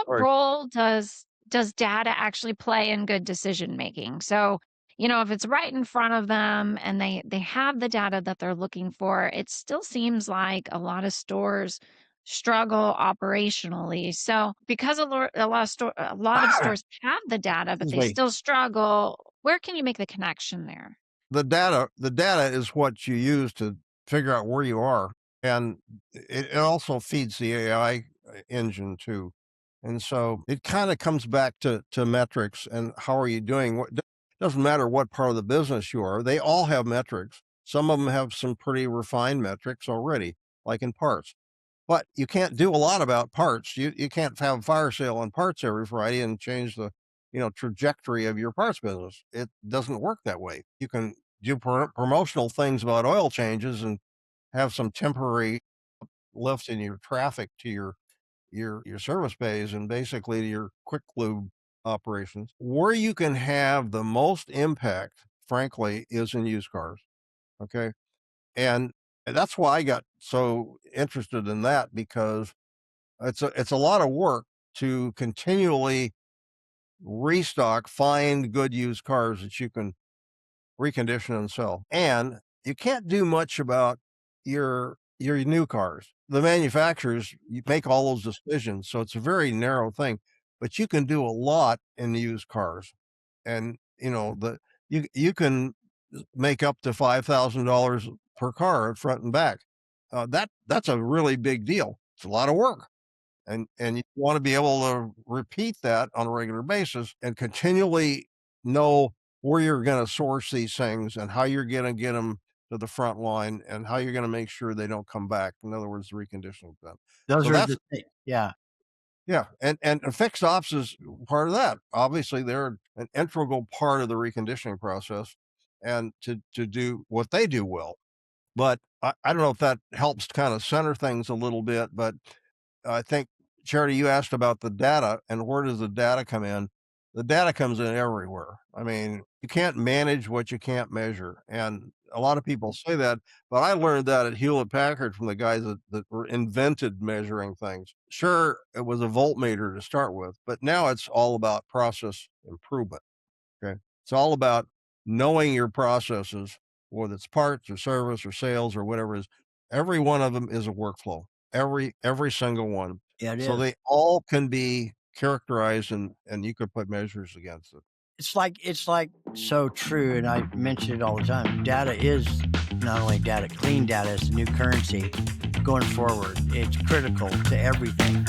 What Sorry. role does data actually play in good decision making? So, if it's right in front of them and they have the data that they're looking for, it still seems like a lot of stores struggle operationally. So, because a lot of stores have the data, but Excuse they me. still struggle, where can you make the connection there? The data is what you use to figure out where you are, and it also feeds the AI engine too. And so it kind of comes back to metrics and how are you doing? Doesn't matter what part of the business you are, they all have metrics. Some of them have some pretty refined metrics already, like in parts. But you can't do a lot about parts. You can't have a fire sale on parts every Friday and change the trajectory of your parts business. It doesn't work that way. You can do promotional things about oil changes and have some temporary lift in your traffic to your service bays and basically to your quick lube operations. Where you can have the most impact, frankly, is in used cars. Okay. And that's why I got so interested in that because it's a lot of work to continually restock, find good used cars that you can recondition and sell. And you can't do much about your new cars. The manufacturers you make all those decisions, so it's a very narrow thing. But you can do a lot in used cars, and you can make up to $5,000 per car front and back. That's a really big deal. It's a lot of work. And you wanna be able to repeat that on a regular basis and continually know where you're gonna source these things and how you're gonna get them to the front line and how you're gonna make sure they don't come back. In other words, the reconditioning them. Those So are that's the thing. Yeah. yeah, and fixed ops is part of that. Obviously, they're an integral part of the reconditioning process and to do what they do well. But I don't know if that helps kind of center things a little bit, but I think, Charity, you asked about the data and where does the data come in? The data comes in everywhere. I mean, you can't manage what you can't measure. And a lot of people say that, but I learned that at Hewlett Packard from the guys that were invented measuring things. Sure, it was a voltmeter to start with, but now it's all about process improvement. Okay. It's all about knowing your processes, whether it's parts or service or sales or whatever it is. Every one of them is a workflow. Every single one. Yeah, it So is. they all can be characterized and you could put measures against it. It's like so true, and I mention it all the time. Data is not only data, clean data is the new currency going forward. It's critical to everything.